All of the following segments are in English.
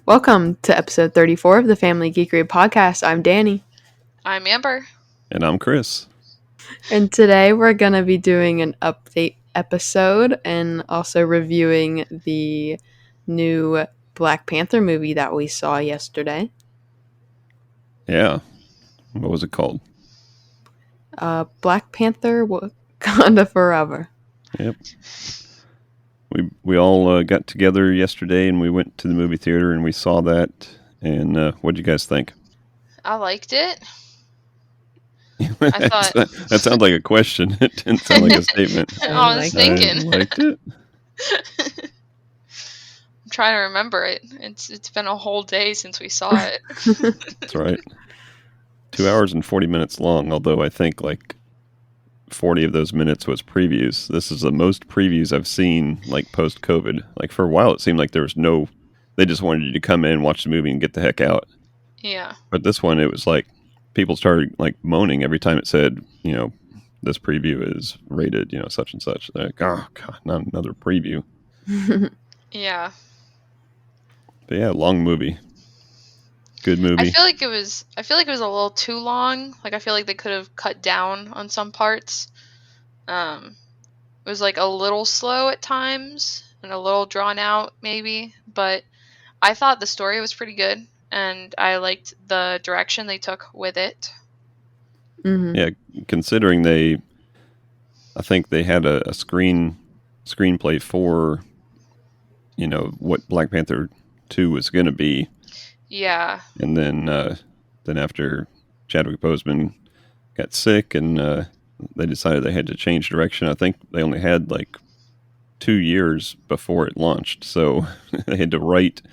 Welcome to episode 34 of the Family Geekery podcast. I'm Danny. I'm Amber. And I'm Chris. And today we're going to be doing an update episode and also reviewing the new Black Panther movie that we saw yesterday. Yeah. What was it called? Black Panther Wakanda Forever. Yep. We all got together yesterday and we went to the movie theater and we saw that. And what'd you guys think? I liked it. That sounds like a question. It didn't sound like a statement. I was thinking. I liked it. I'm trying to remember it. It's been a whole day since we saw it. That's right. 2 hours and 40 minutes long, although I think like 40 of those minutes was previews. This is the most previews I've seen like post-COVID. Like for a while it seemed like there was they just wanted you to come in, watch the movie and get the heck out. Yeah. But this one, it was like people started like moaning every time it said, this preview is rated, such and such. They're like, oh God, not another preview. Yeah. But yeah, long movie. Good movie. I feel like it was a little too long. Like I feel like they could have cut down on some parts. It was like a little slow at times and a little drawn out maybe, but I thought the story was pretty good and I liked the direction they took with it. Mm-hmm. Yeah, considering I think they had a screenplay for, what Black Panther 2 was going to be. Yeah. And then after Chadwick Boseman got sick and they decided they had to change direction. I think they only had like 2 years before it launched. So they had to write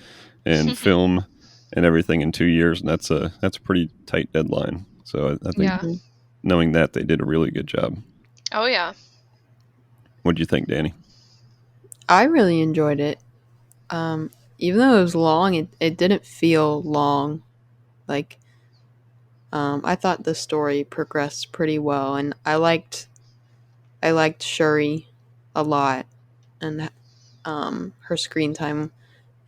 and film and everything in 2 years. And that's a pretty tight deadline. So I think knowing that, they did a really good job. Oh, yeah. What'd you think, Danny? I really enjoyed it. Even though it was long, it didn't feel long. Like, I thought the story progressed pretty well, and I liked Shuri a lot, and her screen time,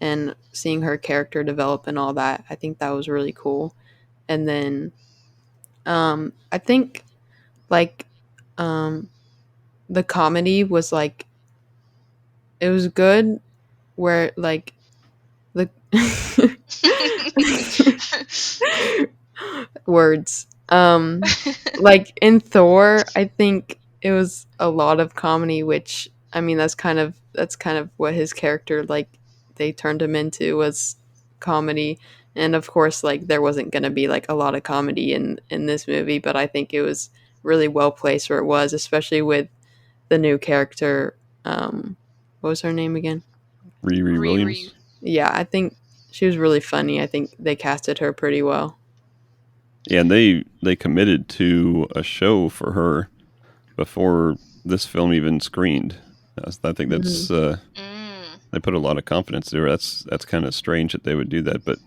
and seeing her character develop and all that. I think that was really cool. And then, I think, like, the comedy was like, it was good, where like the words. Like in Thor, I think it was a lot of comedy, which I mean that's kind of what his character, like, they turned him into, was comedy. And of course, like, there wasn't gonna be like a lot of comedy in this movie, but I think it was really well placed where it was, especially with the new character. What was her name again? Riri Williams. Yeah, I think she was really funny. I think they casted her pretty well. Yeah, and they committed to a show for her before this film even screened. I think that's they put a lot of confidence there. That's kind of strange that they would do that, but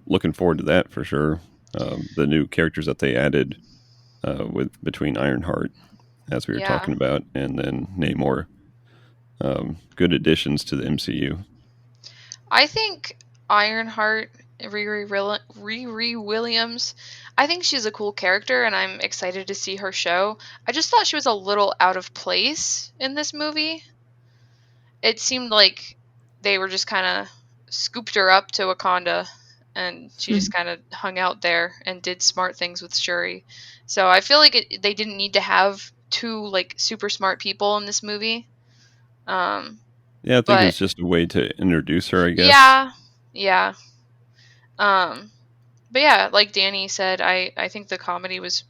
looking forward to that for sure. The new characters that they added between Ironheart, as we were talking about, and then Namor, good additions to the MCU. I think Ironheart, Riri Williams, I think she's a cool character and I'm excited to see her show. I just thought she was a little out of place in this movie. It seemed like they were just kind of scooped her up to Wakanda and she just kind of hung out there and did smart things with Shuri. So I feel like they didn't need to have two like super smart people in this movie. Yeah, I think it's just a way to introduce her, I guess. Yeah. But yeah, like Danny said, I think the comedy was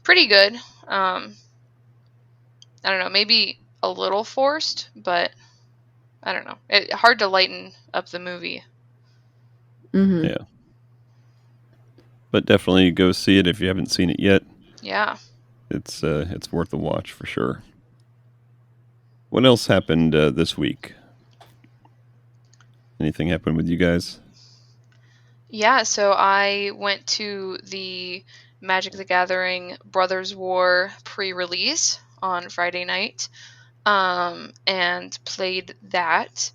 pretty good. I don't know, maybe a little forced, but I don't know. Hard to lighten up the movie. Mm-hmm. Yeah. But definitely go see it if you haven't seen it yet. Yeah. It's worth a watch for sure. What else happened this week? Anything happened with you guys? Yeah, so I went to the Magic the Gathering Brothers War pre-release on Friday night and played that.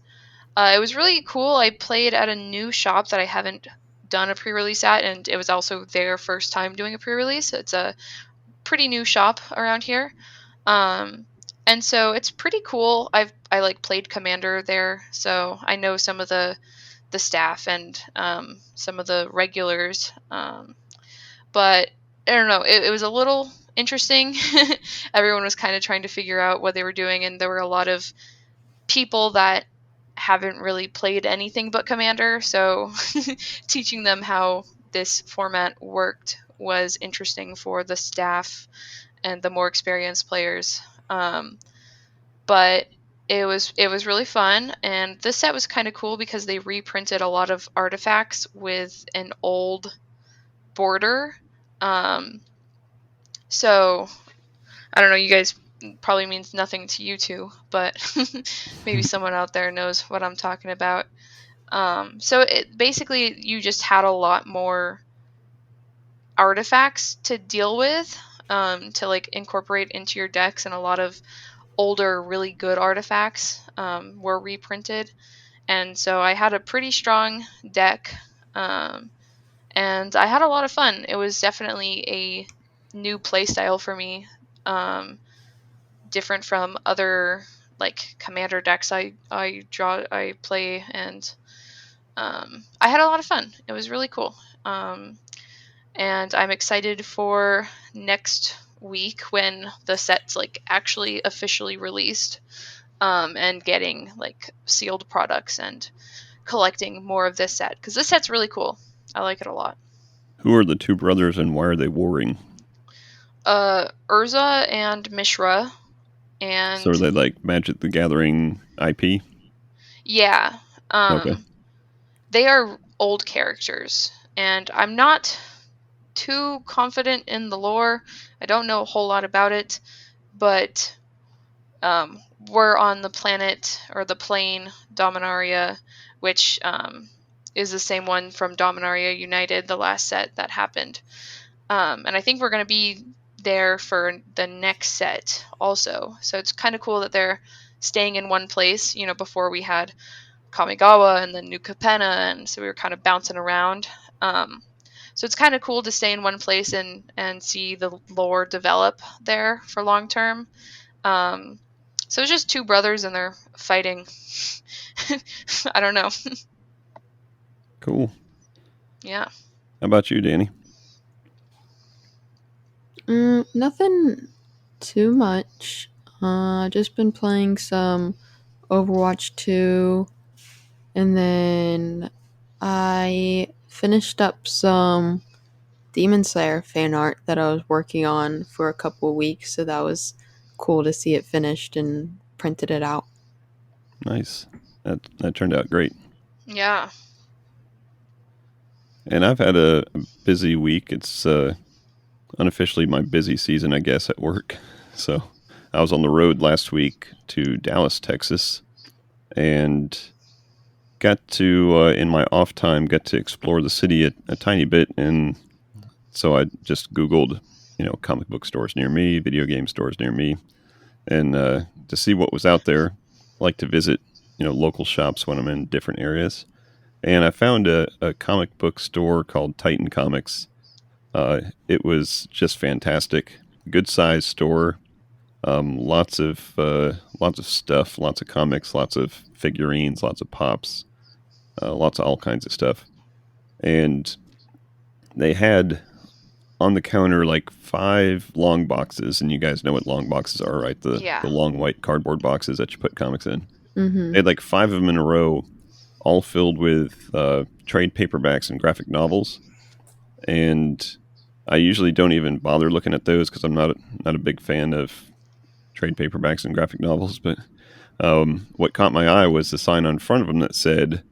It was really cool. I played at a new shop that I haven't done a pre-release at, and it was also their first time doing a pre-release. It's a pretty new shop around here. Um, and so it's pretty cool. I like played Commander there, so I know some of the staff and some of the regulars. But I don't know, it was a little interesting. Everyone was kind of trying to figure out what they were doing, and there were a lot of people that haven't really played anything but Commander, so teaching them how this format worked was interesting for the staff and the more experienced players. But it was really fun, and this set was kind of cool because they reprinted a lot of artifacts with an old border. Um, so I don't know, you guys probably means nothing to you two, but maybe someone out there knows what I'm talking about. So it basically you just had a lot more artifacts to deal with, to like incorporate into your decks, and a lot of older, really good artifacts were reprinted. And so I had a pretty strong deck, and I had a lot of fun. It was definitely a new playstyle for me, different from other like commander decks I play, and I had a lot of fun. It was really cool. And I'm excited for next week when the set's like actually officially released, and getting like sealed products and collecting more of this set, because this set's really cool. I like it a lot. Who are the two brothers and why are they warring? Urza and Mishra, So are and they like Magic the Gathering IP? yeah, Okay. they are old characters, and I'm not too confident in the lore. I don't know a whole lot about it, but we're on the planet or the plane Dominaria, which is the same one from Dominaria United, the last set that happened. And I think we're going to be there for the next set also. So it's kind of cool that they're staying in one place. You know, before we had Kamigawa and then New Capenna, and so we were kind of bouncing around. So it's kind of cool to stay in one place and see the lore develop there for long term. Um, so it's just two brothers and they're fighting. I don't know. Cool. Yeah. How about you, Danny? Nothing too much. Just been playing some Overwatch 2, and then I finished up some Demon Slayer fan art that I was working on for a couple of weeks, so that was cool to see it finished and printed it out. Nice. That turned out great. Yeah. And I've had a busy week. It's unofficially my busy season, I guess, at work. So I was on the road last week to Dallas, Texas, and got to, in my off time, get to explore the city a tiny bit. And so I just Googled, comic book stores near me, video game stores near me, and to see what was out there. I like to visit, local shops when I'm in different areas. And I found a comic book store called Titan Comics. It was just fantastic. Good sized store. Lots of stuff, lots of comics, lots of figurines, lots of pops, lots of all kinds of stuff. And they had on the counter like 5 long boxes, and you guys know what long boxes are, right? The long white cardboard boxes that you put comics in. Mm-hmm. They had like 5 of them in a row, all filled with trade paperbacks and graphic novels. And I usually don't even bother looking at those because I'm not a big fan of trade paperbacks and graphic novels. But what caught my eye was the sign on front of them that said,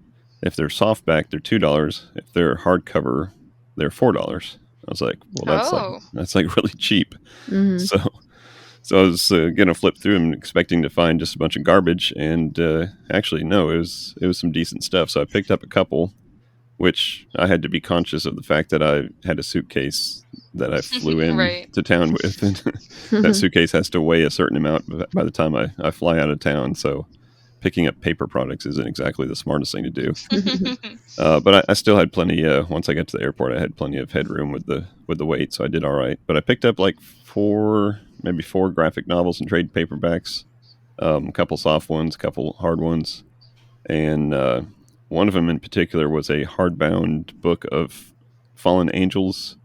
if they're softback, they're $2. If they're hardcover, they're $4. I was like, well, that's like really cheap. Mm-hmm. So I was gonna flip through them, expecting to find just a bunch of garbage, and actually, no, it was some decent stuff. So I picked up a couple, which I had to be conscious of the fact that I had a suitcase that I flew in right. to town with, and that suitcase has to weigh a certain amount by the time I fly out of town. So picking up paper products isn't exactly the smartest thing to do. But I still had plenty. Once I got to the airport, I had plenty of headroom with the weight, so I did all right. But I picked up like maybe four graphic novels and trade paperbacks, a couple soft ones, a couple hard ones, and one of them in particular was a hardbound book of Fallen Angels,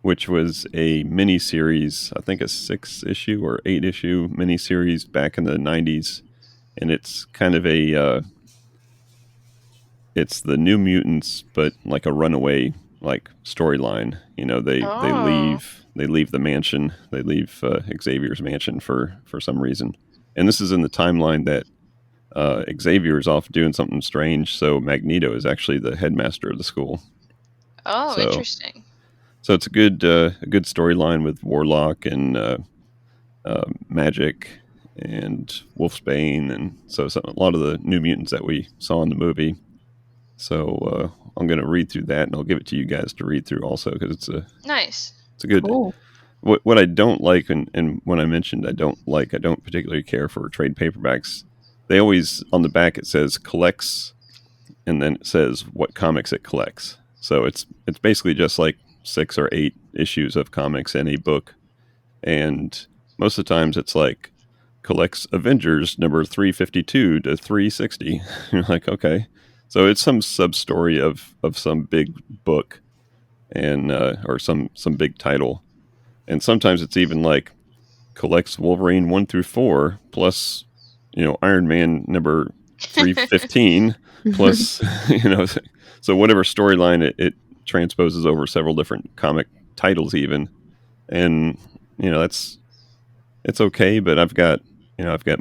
which was a mini series. I think a 6-issue or 8-issue mini series back in the '90s, and it's kind of it's the New Mutants, but like a runaway like storyline. You know, they Oh. leave the mansion, they leave Xavier's mansion for some reason, and this is in the timeline that Xavier is off doing something strange. So Magneto is actually the headmaster of the school. Oh, So interesting. it's a good storyline with Warlock and Magic and Wolfsbane, and so a lot of the New Mutants that we saw in the movie. So I'm going to read through that, and I'll give it to you guys to read through also, because Nice. it's a good. Cool. What I don't like, and when I mentioned I don't particularly care for trade paperbacks. They always, on the back it says collects, and then it says what comics it collects. So it's basically just like 6 or 8 issues of comics in a book, and most of the times it's like collects Avengers number 352 to 360. You're like, okay. So it's some sub story of some big book, and or some big title, and sometimes it's even like collects Wolverine 1 through 4 plus Iron Man number 315 plus so whatever storyline it transposes over several different comic titles even, and it's okay, but I've got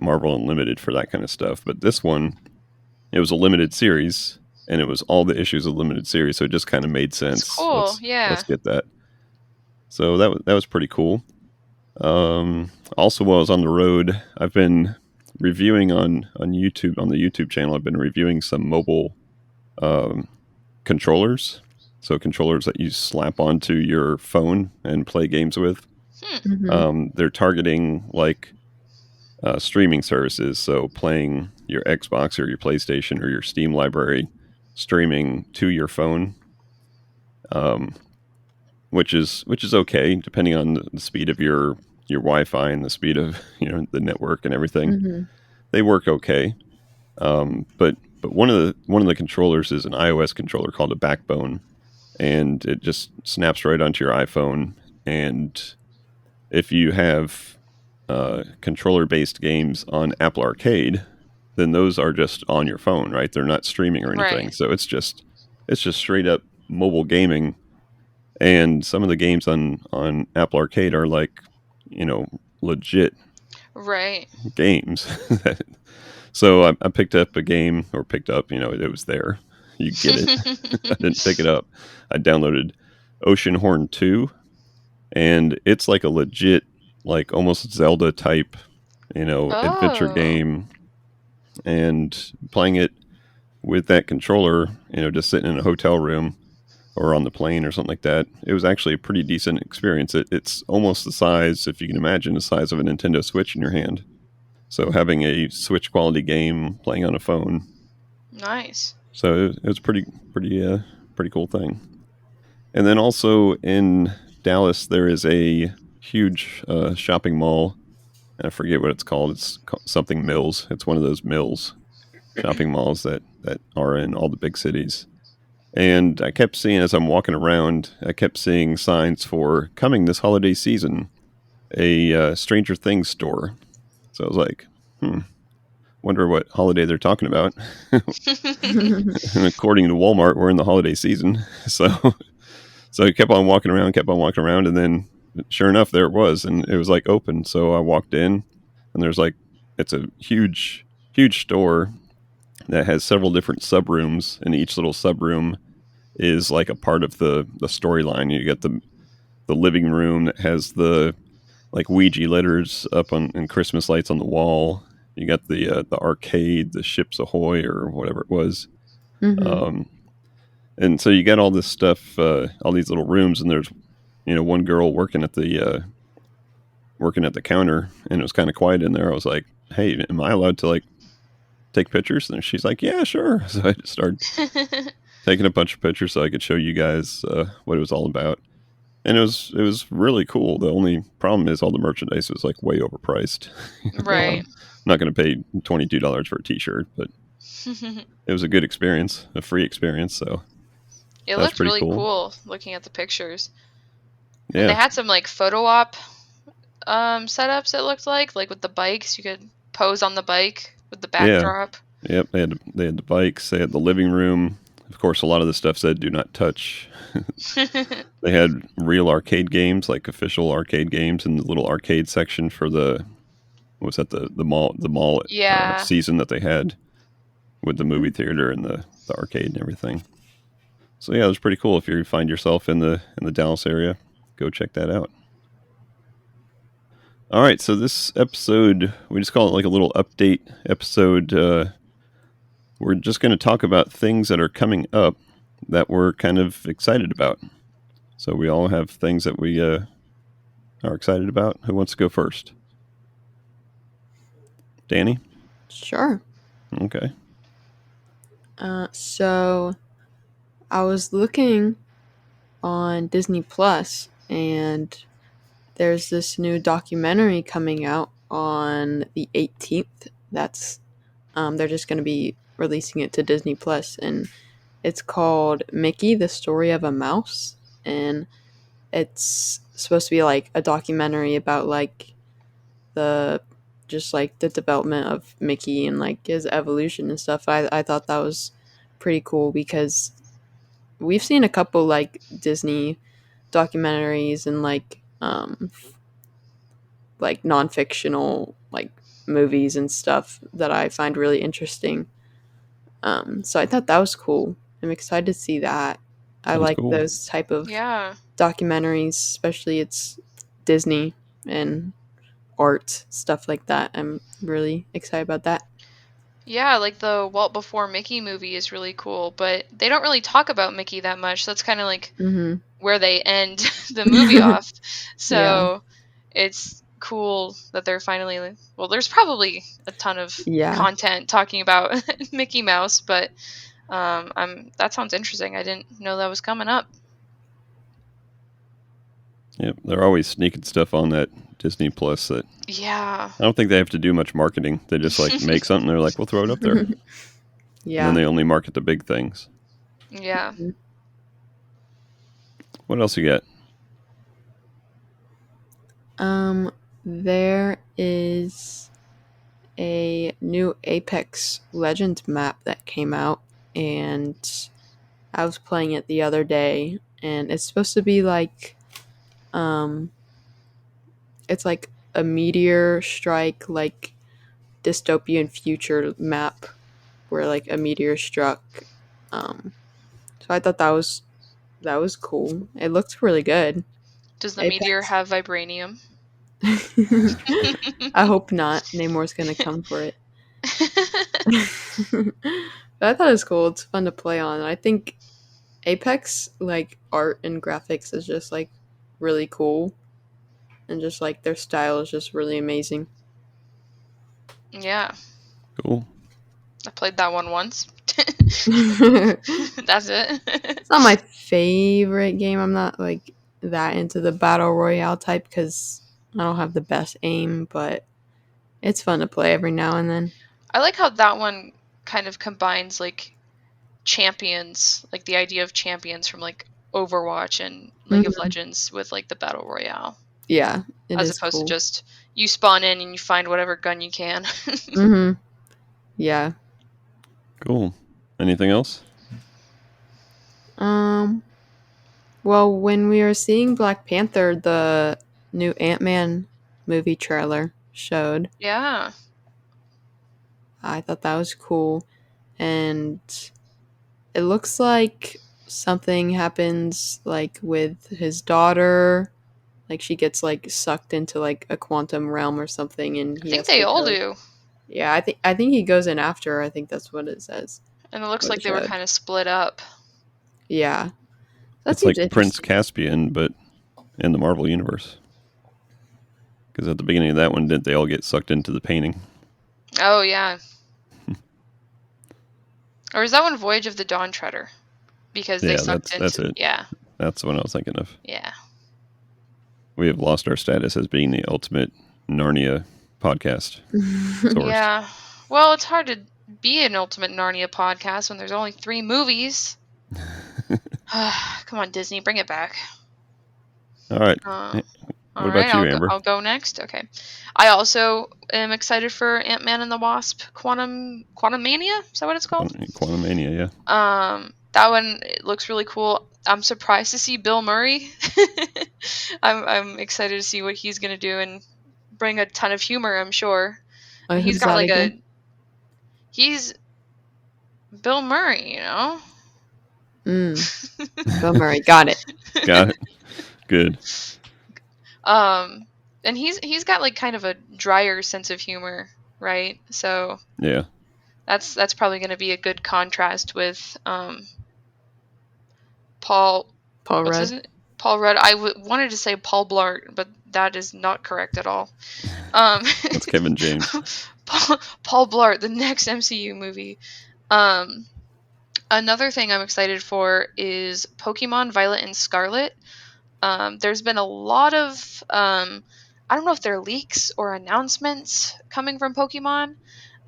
Marvel Unlimited for that kind of stuff. But this one, it was a limited series, and it was all the issues of limited series, so it just kind of made That's sense. cool. Let's Yeah. get that. So that was pretty cool. Also, while I was on the road, I've been reviewing on YouTube, on the YouTube channel. I've been reviewing some mobile controllers. So controllers that you slap onto your phone and play games with. They're targeting like streaming services, so playing your Xbox or your PlayStation or your Steam library, streaming to your phone, which is okay depending on the speed of your Wi-Fi and the speed of the network and everything. They work okay, but one of the controllers is an iOS controller called a Backbone, and it just snaps right onto your iPhone. And if you have controller-based games on Apple Arcade, then those are just on your phone, right? They're not streaming or anything. Right. So it's just straight up mobile gaming. And some of the games on Apple Arcade are like, legit Right. games. So I picked up a game, or picked up, it was there. You get it. I didn't pick it up. I downloaded Oceanhorn 2, and it's like a legit, like almost Zelda type, adventure Oh. game. And playing it with that controller, just sitting in a hotel room or on the plane or something like that, it was actually a pretty decent experience. It's almost the size, if you can imagine, the size of a Nintendo Switch in your hand. So having a Switch quality game playing on a phone, Nice. so it was pretty cool thing. And then also in Dallas, there is a huge shopping mall. I forget what it's called. It's something Mills. It's one of those Mills shopping malls that are in all the big cities. And I kept seeing, as I'm walking around, I kept seeing signs for coming this holiday season, a Stranger Things store. So I was like, wonder what holiday they're talking about. And according to Walmart, we're in the holiday season. So I kept on walking around, and then sure enough, there it was, and it was like open. So I walked in, and there's like, it's a huge store that has several different sub rooms, and each little sub room is like a part of the storyline. You get the living room that has the like Ouija letters up on and Christmas lights on the wall. You got the arcade, the Ships Ahoy or whatever it was. And so you get all this stuff, all these little rooms, and there's one girl working at the counter, and it was kind of quiet in there. I was like, hey, am I allowed to like take pictures? And she's like, yeah, sure. So I just started taking a bunch of pictures so I could show you guys what it was all about. And it was really cool. The only problem is all the merchandise was like way overpriced. Right. I'm not going to pay $22 for a T-shirt, but it was a good experience, a free experience. So It that was looked pretty really cool. cool looking at the pictures. Yeah. And they had some like photo op setups, it looked like with the bikes. You could pose on the bike with the backdrop. Yep. They had the bikes. They had the living room. Of course, a lot of the stuff said "do not touch." They had real arcade games, like official arcade games, in the little arcade section for the mall Yeah. season that they had with the movie theater and the arcade and everything. So yeah, it was pretty cool. If you find yourself in the Dallas area, go check that out. All right, so this episode, we just call it like a little update episode. We're just going to talk about things that are coming up that we're kind of excited about. So we all have things that we are excited about. Who wants to go first? Danny? Sure. Okay. So I was looking on Disney Plus, and there's this new documentary coming out on the 18th. That's they're just going to be releasing it to Disney Plus, and it's called Mickey: The Story of a Mouse, and it's supposed to be like a documentary about like the development of Mickey and like his evolution and stuff. I thought that was pretty cool because we've seen a couple like Disney documentaries and like non-fictional like movies and stuff that I find really interesting. So I thought that was cool. I'm excited to see that. I Sounds like cool. those type of Yeah. documentaries, especially it's Disney and art stuff like that. I'm really excited about that. Yeah, like the Walt Before Mickey movie is really cool, but they don't really talk about Mickey that much. That's kind of like Mm-hmm. where they end the movie off. Yeah. So it's cool that they're finally, well, there's probably a ton of Yeah. content talking about Mickey Mouse, but that sounds interesting. I didn't know that was coming up. Yep, they're always sneaking stuff on that Disney Plus that Yeah. I don't think they have to do much marketing. They just like make something. They're like, we'll throw it up there, and Yeah. then they only market the big things. Yeah. What else you got? There is a new Apex Legends map that came out, and I was playing it the other day, and it's supposed to be like, it's like a meteor strike, like dystopian future map where like a meteor struck. So I thought that was cool. It looks really good. Does the Apex. meteor have vibranium? I hope not. Namor's gonna come for it. But I thought it was cool. It's fun to play on. I think Apex, like art and graphics, is just like really cool, and just like their style is just really amazing. Yeah. Cool. I played that one once. That's it. It's not my favorite game. I'm not like that into the battle royale type because I don't have the best aim, but it's fun to play every now and then. I like how that one kind of combines like champions, like the idea of champions from like Overwatch and League of Legends with like the battle royale. Yeah, it as is opposed cool. to just you spawn in and you find whatever gun you can. Yeah. Cool. Anything else? Well, when we were seeing Black Panther, the new Ant-Man movie trailer showed. Yeah. I thought that was cool. And it looks like something happens like with his daughter. Like she gets like sucked into like a quantum realm or something, and I he think has they to all go. do. Yeah, I think he goes in after her. I think that's what it says. And it looks What like it they were showed. kind of split up. Yeah. That It's seems like Prince interesting. Caspian, but in the Marvel universe. Because at the beginning of that one, didn't they all get sucked into the painting? Oh, yeah. Or is that one Voyage of the Dawn Treader? Because they sucked that's into it. Yeah. That's the one I was thinking of. Yeah. We have lost our status as being the ultimate Narnia podcast. Yeah. Well, it's hard to be an ultimate Narnia podcast when there's only 3 movies. Come on, Disney, bring it back. All right. What about you, Amber? I'll go next. Okay. I also am excited for Ant-Man and the Wasp Quantum Mania? Is that what it's called? Quantum Mania, yeah. That one, it looks really cool. I'm surprised to see Bill Murray. I'm excited to see what he's gonna do and bring a ton of humor, I'm sure. Oh, He's who's got that like again? he's Bill Murray, you know? Bill Murray, got it. Got it. Good. And he's got like kind of a drier sense of humor, right? So yeah, that's probably going to be a good contrast with Paul Rudd. Paul Rudd. Wanted to say Paul Blart, but that is not correct at all. that's Kevin James. Paul Blart, the next MCU movie. Another thing I'm excited for is Pokemon Violet and Scarlet. There's been a lot of I don't know if they're leaks or announcements coming from Pokemon,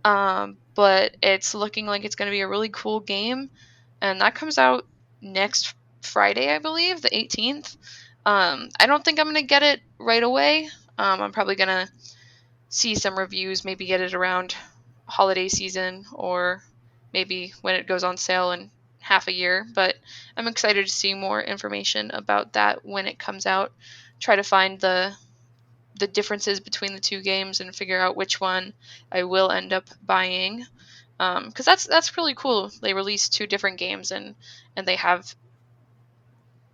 but it's looking like it's going to be a really cool game, and that comes out next Friday, I believe, the 18th. I don't think I'm going to get it right away. I'm probably going to see some reviews, maybe get it around holiday season or maybe when it goes on sale in half a year, but I'm excited to see more information about that when it comes out. Try to find the differences between the 2 games and figure out which one I will end up buying. Because that's really cool. They released 2 different games and they have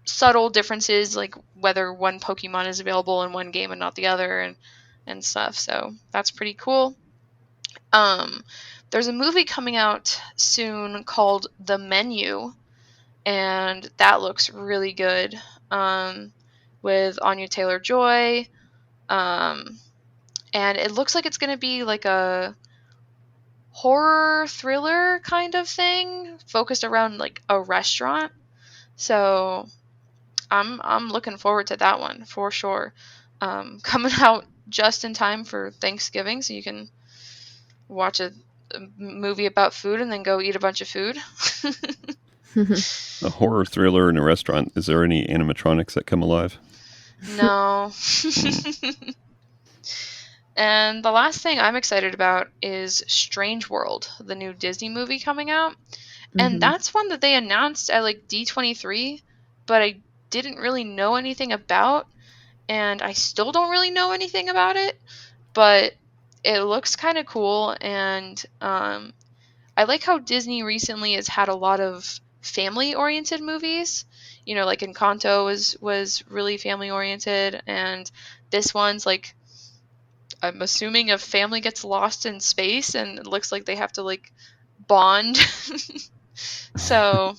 subtle differences, like whether one Pokemon is available in one game and not the other, and stuff. So that's pretty cool. There's a movie coming out soon called The Menu, and that looks really good. With Anya Taylor-Joy, and it looks like it's going to be like a horror thriller kind of thing, focused around like a restaurant. So I'm looking forward to that one for sure. Coming out just in time for Thanksgiving, so you can watch a movie about food and then go eat a bunch of food. A horror thriller in a restaurant. Is there any animatronics that come alive? No. And the last thing I'm excited about is Strange World, the new Disney movie coming out. And that's one that they announced at like D23, but I didn't really know anything about, and I still don't really know anything about it, but it looks kind of cool. And I like how Disney recently has had a lot of family-oriented movies. You know, like Encanto was really family-oriented, and this one's like, I'm assuming a family gets lost in space and it looks like they have to like bond. So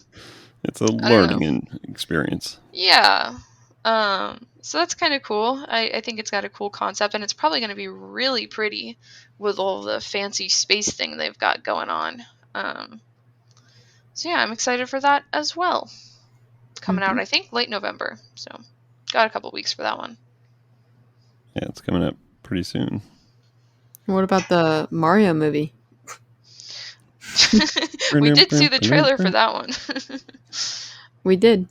it's a I don't know. learning experience. Yeah. So that's kind of cool. I think it's got a cool concept, and it's probably going to be really pretty with all the fancy space thing they've got going on. So yeah, I'm excited for that as well. Coming out, I think, late November. So got a couple weeks for that one. Yeah, it's coming up pretty soon. What about the Mario movie? We did see the trailer for that one. We did.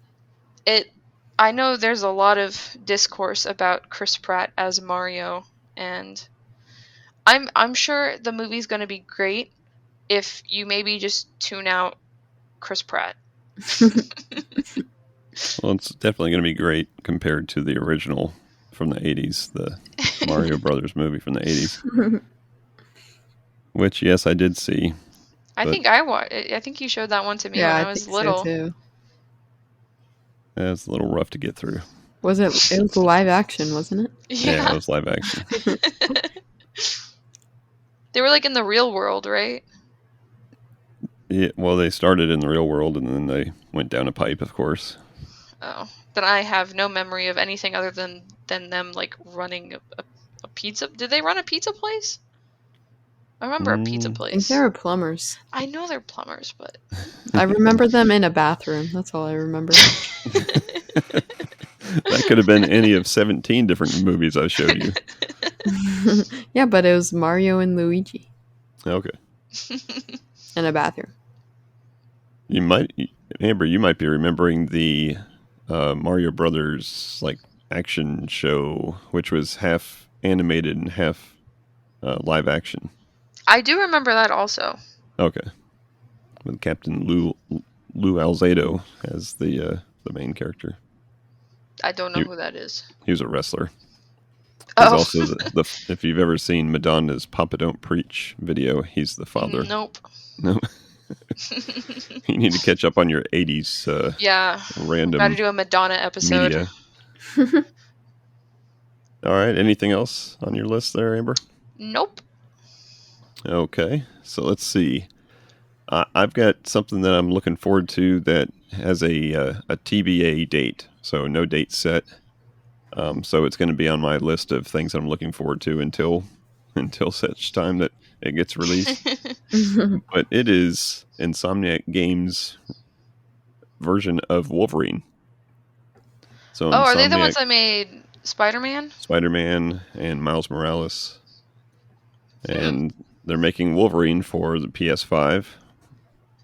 I know there's a lot of discourse about Chris Pratt as Mario, and I'm sure the movie's going to be great if you maybe just tune out Chris Pratt. Well, it's definitely going to be great compared to the original from the 80s, the Mario Brothers movie from the 80s. Which, yes, I did see. I think you showed that one to me when I was little. So too. Yeah, it's a little rough to get through. Was it? It was live action, wasn't it? Yeah, it was live action. They were like in the real world, right? Yeah, well, they started in the real world and then they went down a pipe, of course. Oh, then I have no memory of anything other than them like running a pizza. Did they run a pizza place? I remember a pizza I think place. they were plumbers. I know they're plumbers, but I remember them in a bathroom. That's all I remember. That could have been any of 17 different movies I showed you. Yeah, but it was Mario and Luigi Okay. in a bathroom. Amber, you might be remembering the Mario Brothers like action show, which was half animated and half live action. I do remember that also. Okay, with Captain Lou Alzado as the main character. I don't know who that is. He was a wrestler. He's Oh. also if you've ever seen Madonna's "Papa Don't Preach" video, he's the father. Nope. No. You need to catch up on your 80s yeah. random Got to do a Madonna episode. media. All right. Anything else on your list there, Amber? Nope. Okay. So let's see. I've got something that I'm looking forward to that has a TBA date. So no date set. So it's going to be on my list of things I'm looking forward to until such time that it gets released. But it is Insomniac Games' version of Wolverine. So are they the ones that made Spider-Man? Spider-Man and Miles Morales. And they're making Wolverine for the PS5.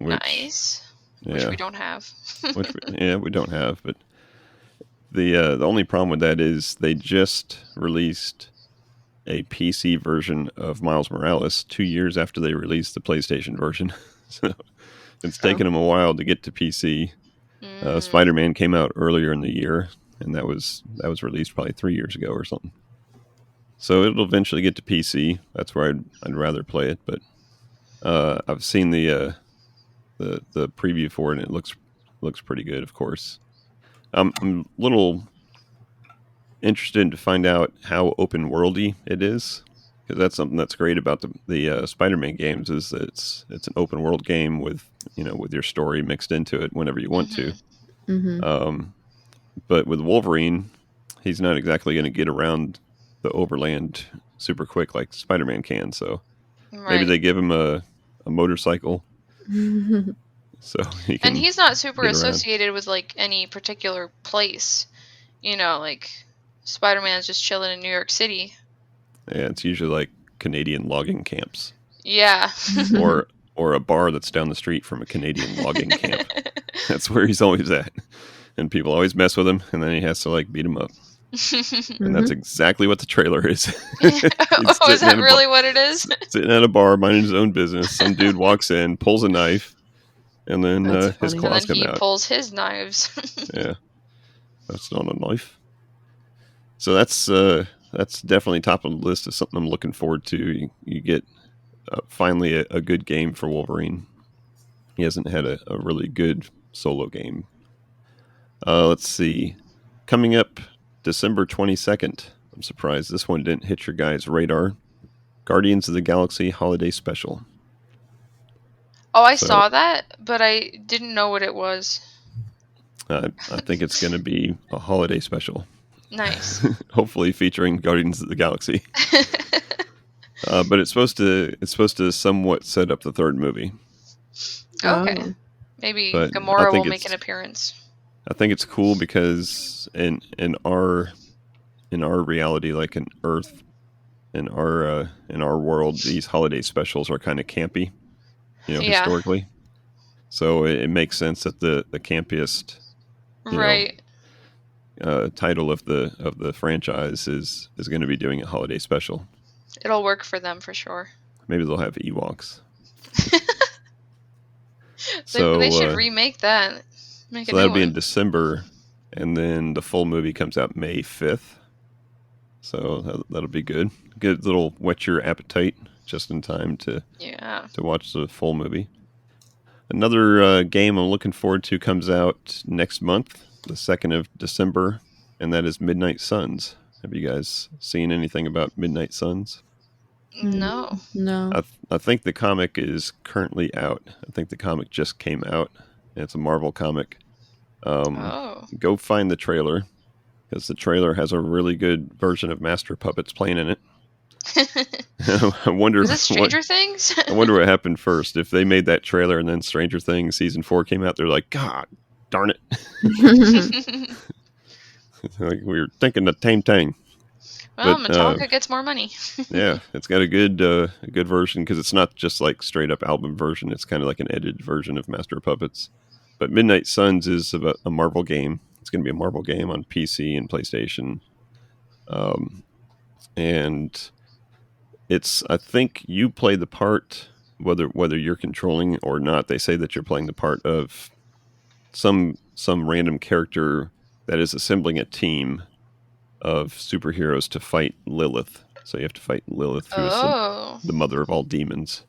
Nice. Which we don't have. We don't have. But the only problem with that is they just released a PC version of Miles Morales 2 years after they released the PlayStation version. So it's taken them a while to get to PC. Spider-Man came out earlier in the year, and that was released probably 3 years ago or something. So it'll eventually get to PC. That's where I'd rather play it. But I've seen the preview for it, and it looks pretty good. Of course, I'm a little interested to find out how open worldy it is, because that's something that's great about the Spider-Man games is that it's an open world game with your story mixed into it whenever you want to. But with Wolverine, he's not exactly going to get around the overland super quick like Spider-Man can. So maybe they give him a motorcycle. So he can. And he's not super associated with like any particular place. Like Spider-Man's just chilling in New York City. Yeah, it's usually like Canadian logging camps. Yeah. or a bar that's down the street from a Canadian logging camp. That's where he's always at. And people always mess with him, and then he has to like beat him up. And that's exactly what the trailer is. Is that really what it is? Sitting at a bar, minding his own business. Some dude walks in, pulls a knife, and then his claws come out. He pulls his knives. Yeah, that's not a knife. So that's definitely top of the list of something I'm looking forward to. You get finally a good game for Wolverine. He hasn't had a really good solo game. Let's see. Coming up December 22nd. I'm surprised this one didn't hit your guys' radar. Guardians of the Galaxy Holiday Special. Oh, I saw that, but I didn't know what it was. I think it's going to be a holiday special. Nice. Hopefully featuring Guardians of the Galaxy. But it's supposed to somewhat set up the third movie. Okay. Maybe Gamora will make an appearance. I think it's cool because in our reality, like in Earth, in our world, these holiday specials are kind of campy, historically. So it makes sense that the campiest, title of the franchise is going to be doing a holiday special. It'll work for them for sure. Maybe they'll have Ewoks. They should remake that. So that'll be in December, and then the full movie comes out May 5th. So that'll be good. Good little whet your appetite just in time to watch the full movie. Another game I'm looking forward to comes out next month, the 2nd of December, and that is Midnight Suns. Have you guys seen anything about Midnight Suns? No. I think the comic is currently out. I think the comic just came out. It's a Marvel comic. Go find the trailer, because the trailer has a really good version of Master Puppets playing in it. I wonder Is this Stranger Things? I wonder what happened first. If they made that trailer and then Stranger Things season 4 came out, they're like, God darn it. Like, we were thinking the same thing. Well, But Metallica gets more money. yeah, it's got a good version, because it's not just like straight up album version. It's kind of like an edited version of Master of Puppets. But Midnight Suns is about a Marvel game. It's going to be a Marvel game on PC and PlayStation. And it's, I think you play the part, whether you're controlling or not. They say that you're playing the part of some random character that is assembling a team of superheroes to fight Lilith. So you have to fight Lilith, who is the mother of all demons.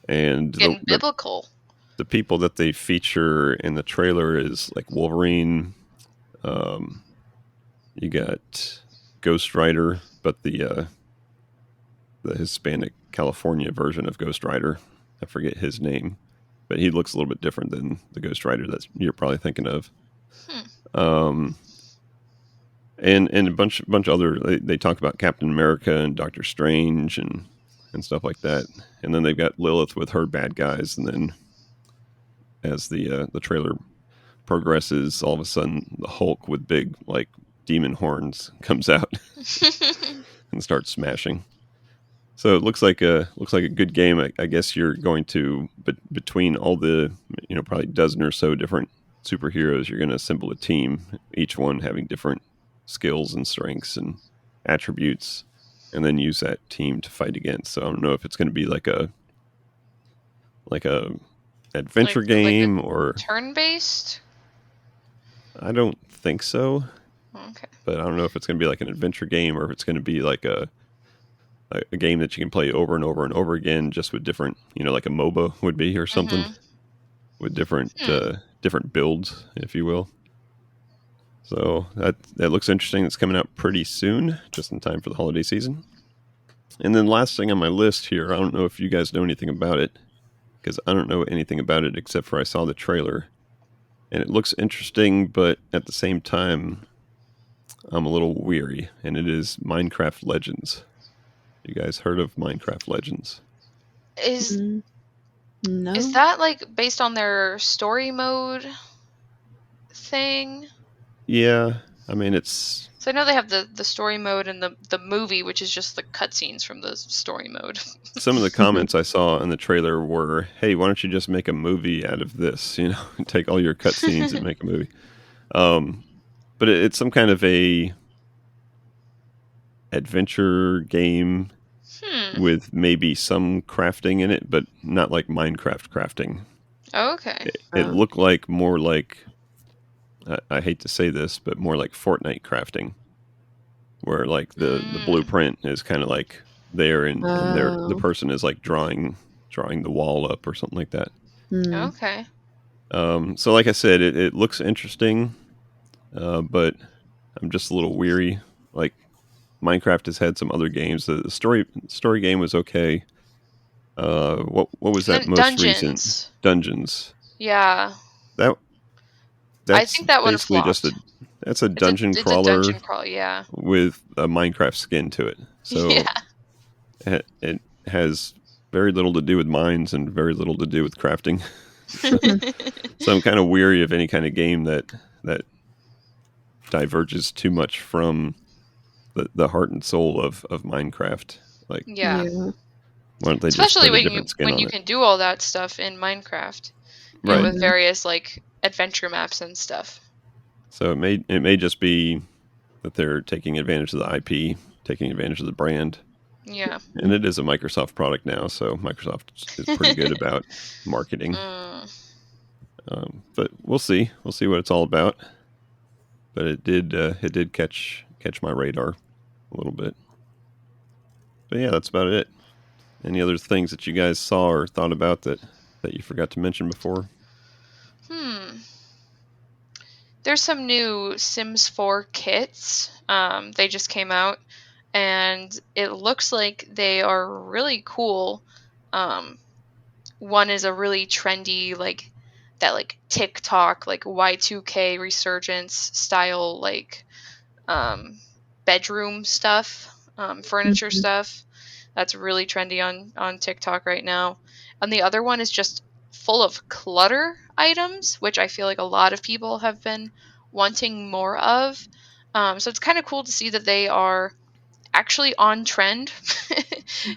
And Getting biblical. The people that they feature in the trailer is like Wolverine. You got Ghost Rider, but the Hispanic California version of Ghost Rider. I forget his name, but he looks a little bit different than the Ghost Rider that you're probably thinking of. And a bunch other. They talk about Captain America and Doctor Strange and stuff like that. And then they've got Lilith with her bad guys. And then as the trailer progresses, all of a sudden the Hulk with big like demon horns comes out and starts smashing. So it looks like a good game. I guess you're going to, but between all the probably dozen or so different superheroes, you're going to assemble a team, each one having different skills and strengths and attributes, and then use that team to fight against. So I don't know if it's going to be like a adventure game or turn-based. I don't think so. Okay. But I don't know if it's going to be like an adventure game or if it's going to be like a game that you can play over and over and over again, just with different, like a MOBA would be or something, with different different builds, if you will. So that looks interesting. It's coming out pretty soon, just in time for the holiday season. And then last thing on my list here, I don't know if you guys know anything about it, because I don't know anything about it except for I saw the trailer. And it looks interesting, but at the same time, I'm a little weary. And it is Minecraft Legends. You guys heard of Minecraft Legends? No. Is that like based on their story mode thing? Yeah, I mean it's. So I know they have the story mode and the movie, which is just the cutscenes from the story mode. Some of the comments I saw in the trailer were, "Hey, why don't you just make a movie out of this? Take all your cutscenes and make a movie." But it's some kind of a adventure game with maybe some crafting in it, but not like Minecraft crafting. Oh, okay. It looked like more like, I hate to say this, but more like Fortnite crafting, where like the blueprint is kind of like there, and the person is like drawing the wall up or something like that. Okay. So like I said, it looks interesting, but I'm just a little weary. Like, Minecraft has had some other games. The story game was okay. What was that most recent? Dungeons. Yeah. That's I think that one basically flopped. That's a dungeon crawler. It's a dungeon crawler, yeah. With a Minecraft skin to it. So yeah. It has very little to do with mines and very little to do with crafting. So I'm kind of weary of any kind of game that diverges too much from the heart and soul of Minecraft. Like, yeah. Why don't they especially just put a different skin when on you it? can do all that stuff in Minecraft, right? With various like adventure maps and stuff. So it may just be that they're taking advantage of the IP, taking advantage of the brand. Yeah. And it is a Microsoft product now, so Microsoft is pretty good about marketing. But we'll see. We'll see what it's all about. But it did catch my radar a little bit. But yeah, that's about it. Any other things that you guys saw or thought about that you forgot to mention before? There's some new Sims 4 kits. They just came out, and it looks like they are really cool. One is a really trendy, like that, like TikTok, like Y2K resurgence style, like bedroom stuff. furniture stuff. That's really trendy on TikTok right now. And the other one is just full of clutter items, which I feel like a lot of people have been wanting more of. So it's kind of cool to see that they are actually on trend.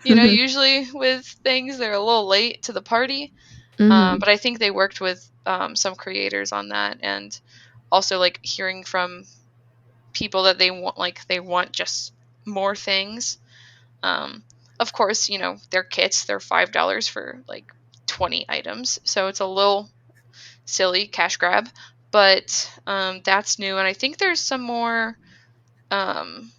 Usually with things, they're a little late to the party. But I think they worked with some creators on that, and also like hearing from people that they want just more things. Of course, their kits, they're $5 for like 20 items, so it's a little silly cash grab. But that's new, and I think there's um,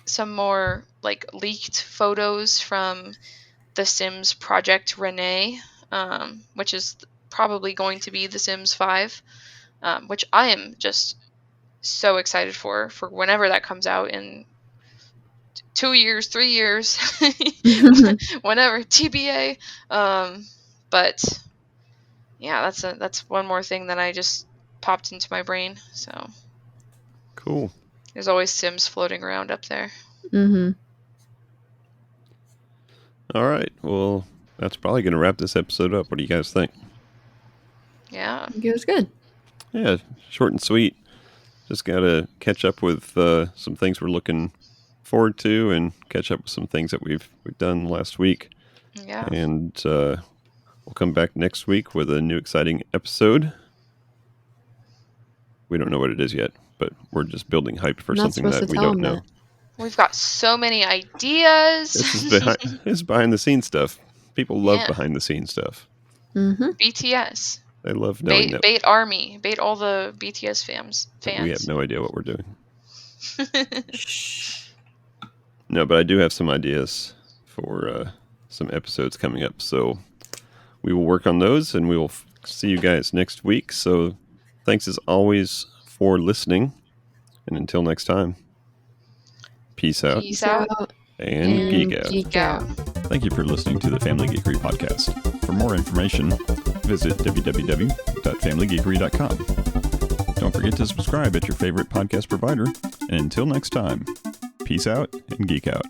some more like leaked photos from the Sims Project Renee, which is probably going to be The Sims 5, which I am just so excited for whenever that comes out in 2 years, 3 years, whenever, TBA. But yeah, that's one more thing that I just popped into my brain. So Cool. there's always Sims floating around up there. All right. Well, that's probably going to wrap this episode up. What do you guys think? Yeah. I think it was good. Yeah, short and sweet. Just got to catch up with some things we're looking forward to, and catch up with some things that we've done last week. Yeah. And we'll come back next week with a new exciting episode. We don't know what it is yet, but we're just building hype for something that we don't know. We've got so many ideas. This is behind the scenes stuff. People love behind the scenes stuff. BTS. They love knowing that. Bait Army. Bait all the BTS fans. We have no idea what we're doing. No, but I do have some ideas for some episodes coming up. So we will work on those, and we will see you guys next week. So thanks as always for listening. And until next time, peace out. Peace out. And geek out. Thank you for listening to the Family Geekery podcast. For more information, visit www.familygeekery.com. Don't forget to subscribe at your favorite podcast provider. And until next time, peace out and geek out.